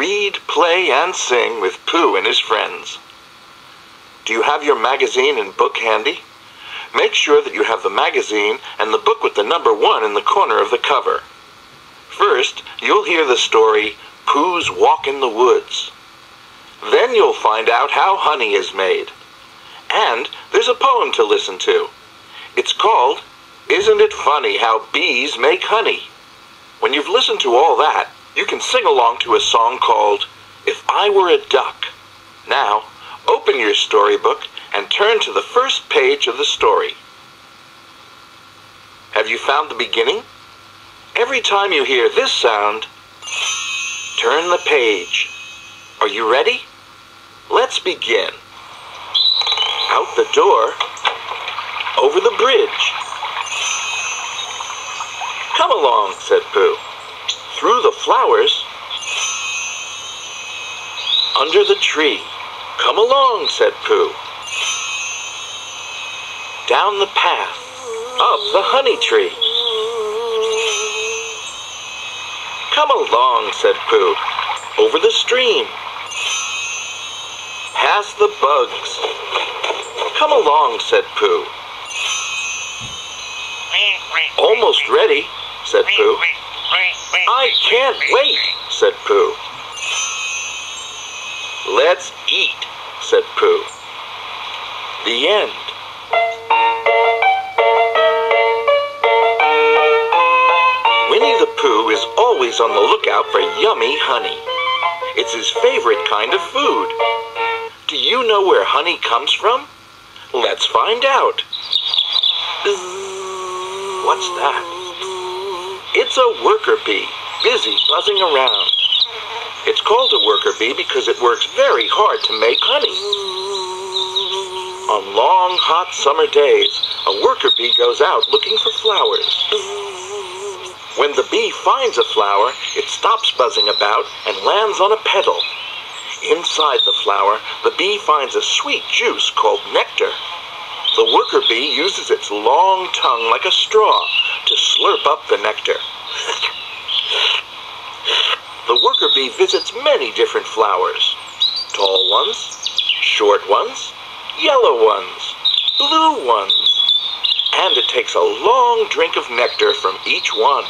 read, play, and sing with Pooh and his friends. Do you have your magazine and book handy? Make sure that you have the magazine and the book with the number 1 in the corner of the cover. First, you'll hear the story, Pooh's Walk in the Woods. Then you'll find out how honey is made. And there's a poem to listen to. It's called, Isn't It Funny How Bees Make Honey? When you've listened to all that, you can sing along to a song called, If I Were a Duck. Now, open your storybook and turn to the first page of the story. Have you found the beginning? Every time you hear this sound, turn the page. Are you ready? Let's begin. Out the door, over the bridge. Come along, said Pooh. Through the flowers, under the tree. Come along, said Pooh. Down the path, up the honey tree. Come along, said Pooh. Over the stream. Past the bugs. Come along, said Pooh. Almost ready, said Pooh. I can't wait, said Pooh. Let's eat, said Pooh. The end. Winnie the Pooh is always on the lookout for yummy honey. It's his favorite kind of food. Do you know where honey comes from? Let's find out. What's that? It's a worker bee, busy buzzing around. It's called a worker bee because it works very hard to make honey. On long, hot summer days, a worker bee goes out looking for flowers. When the bee finds a flower, it stops buzzing about and lands on a petal. Inside the flower, the bee finds a sweet juice called nectar. The worker bee uses its long tongue like a straw to slurp up the nectar. The worker bee visits many different flowers. Tall ones, short ones, yellow ones, blue ones. And it takes a long drink of nectar from each one.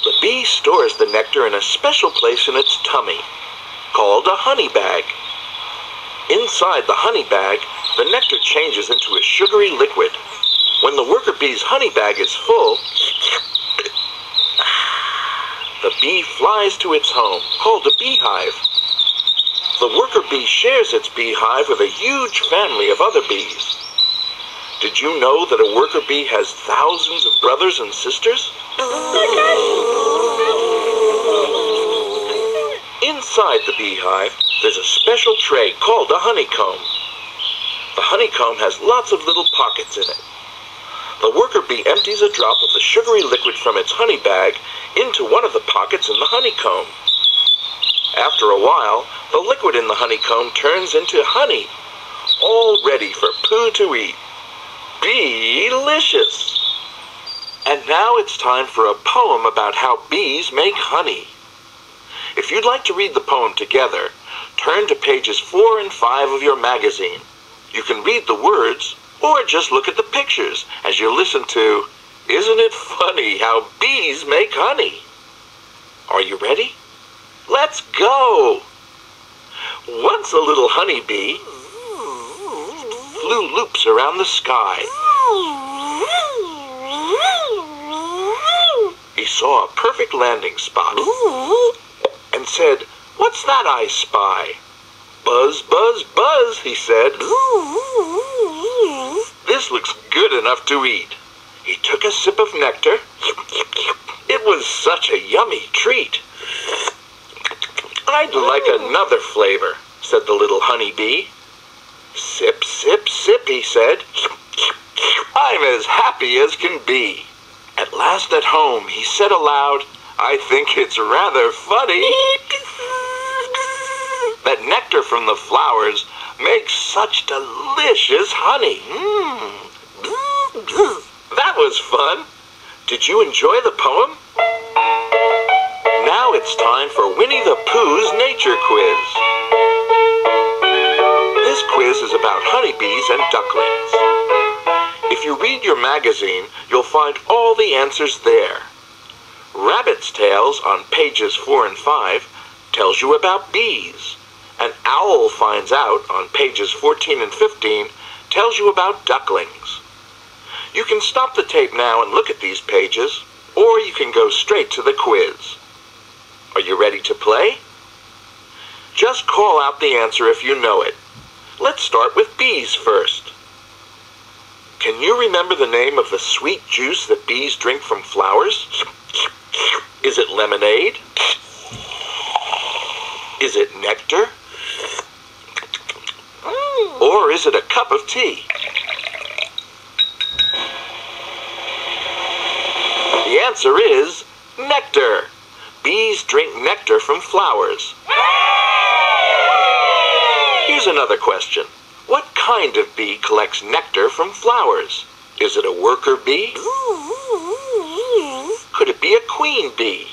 The bee stores the nectar in a special place in its tummy, called a honey bag. Inside the honey bag, the nectar changes into a sugary liquid. When the worker bee's honey bag is full, the bee flies to its home, called a beehive. The worker bee shares its beehive with a huge family of other bees. Did you know that a worker bee has thousands of brothers and sisters? Inside the beehive, there's a special tray called a honeycomb. The honeycomb has lots of little pockets in it. The worker bee empties a drop of the sugary liquid from its honey bag into one of the pockets in the honeycomb. After a while, the liquid in the honeycomb turns into honey, all ready for Pooh to eat. Delicious! And now it's time for a poem about how bees make honey. If you'd like to read the poem together, turn to pages 4 and 5 of your magazine. You can read the words, or just look at the pictures as you listen to, Isn't It Funny How Bees Make Honey? Are you ready? Let's go! Once a little honeybee flew loops around the sky. He saw a perfect landing spot and said, What's that I spy? Buzz, buzz, buzz, he said. This looks good enough to eat. He took a sip of nectar. It was such a yummy treat. I'd like another flavor, said the little honeybee. Sip, sip, sip, he said. I'm as happy as can be. At last at home, he said aloud, I think it's rather funny that nectar from the flowers makes such delicious honey. That was fun. Did you enjoy the poem? Now it's time for Winnie the Pooh's Nature Quiz. This quiz is about honeybees and ducklings. If you read your magazine, you'll find all the answers there. Rabbit's Tales on pages 4 and 5 tells you about bees. An Owl Finds Out on pages 14 and 15 tells you about ducklings. You can stop the tape now and look at these pages, or you can go straight to the quiz. Are you ready to play? Just call out the answer if you know it. Let's start with bees first. Can you remember the name of the sweet juice that bees drink from flowers? Is it lemonade? Is it nectar? Or is it a cup of tea? The answer is nectar. Bees drink nectar from flowers. Here's another question. What kind of bee collects nectar from flowers? Is it a worker bee? Could it be a queen bee?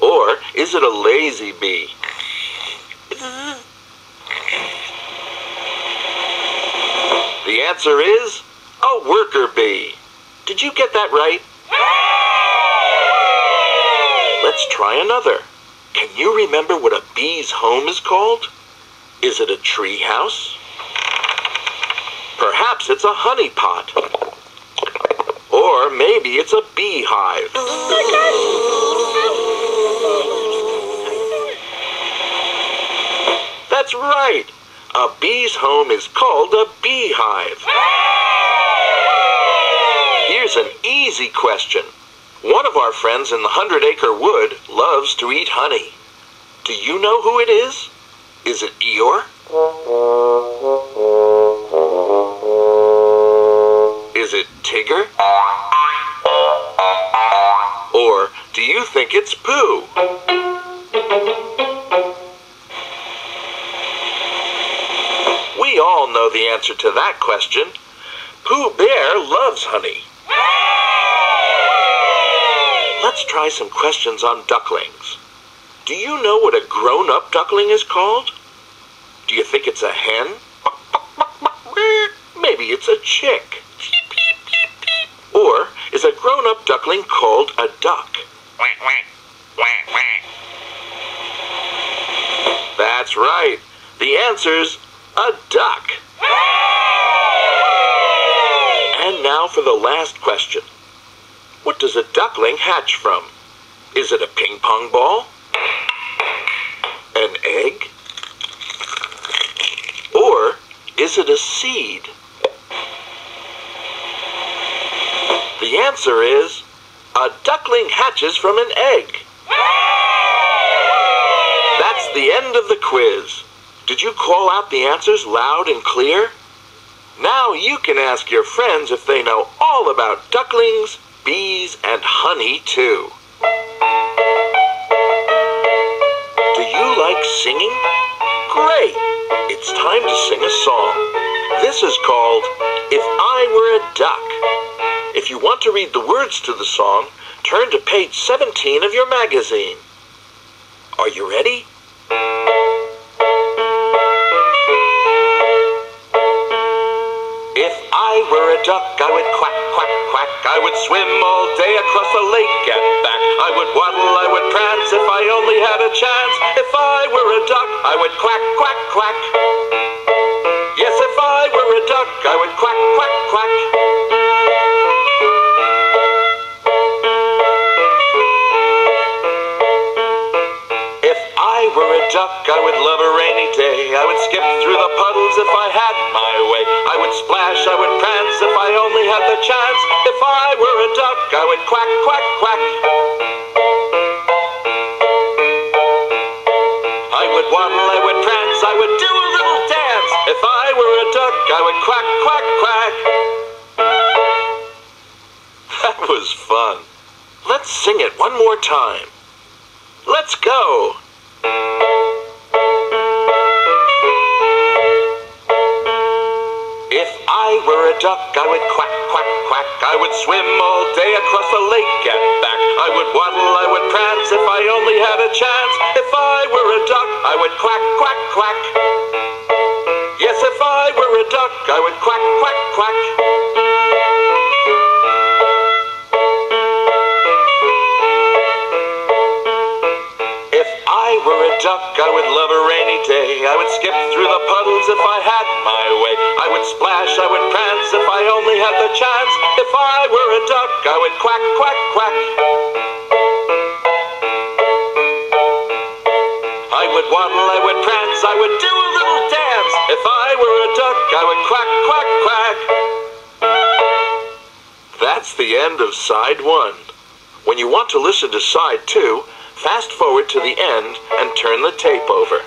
Or is it a lazy bee? The answer is a worker bee. Did you get that right? Let's try another. Can you remember what a bee's home is called? Is it a tree house? Perhaps it's a honey pot. Or maybe it's a beehive. That's right. A bee's home is called a beehive. Here's an easy question. One of our friends in the 100-acre wood loves to eat honey. Do you know who it is? Is it Eeyore? Is it Tigger? Or do you think it's Pooh? We all know the answer to that question. Pooh Bear loves honey. Let's try some questions on ducklings. Do you know what a grown-up duckling is called? Do you think it's a hen? Maybe it's a chick. Or is a grown-up duckling called a duck? That's right. The answer's a duck. And now for the last question. What does a duckling hatch from? Is it a ping pong ball? An egg? Or is it a seed? The answer is a duckling hatches from an egg. That's the end of the quiz. Did you call out the answers loud and clear? Now you can ask your friends if they know all about ducklings, bees, and honey too. Do you like singing? Great! It's time to sing a song. This is called If I Were a Duck. If you want to read the words to the song, turn to page 17 of your magazine. Are you ready? If I were a duck, I would quack, quack, quack. I would swim all day across the lake and back. I would waddle, I would prance if I only had a chance. If I were a duck, I would quack, quack, quack. Yes, if I were a duck, I would quack, quack, quack. If I were a duck, I would love a rainy day. I would skip through the puddles if I had my way. I would splash, I would prance if I only had the chance. If I were a duck, I would quack, quack, quack. I would waddle, I would prance, I would do a little dance. If I were a duck, I would quack, quack, quack. That was fun. Let's sing it one more time. Let's go. If I were a duck, I would quack, quack, quack. I would swim all day across the lake and back. I would waddle, I would prance if I only had a chance. If I were a duck, I would quack, quack, quack. Yes, if I were a duck, I would quack, quack, quack. If I were a duck, I would love a rainy day. I would skip through the puddles if I had my way. I would splash, I would prance if I only had the chance. If I were a duck, I would quack, quack, quack. I would waddle, I would prance, I would do a little dance. If I were a duck, I would quack, quack, quack. That's the end of side 1. When you want to listen to side 2, fast forward to the end and turn the tape over.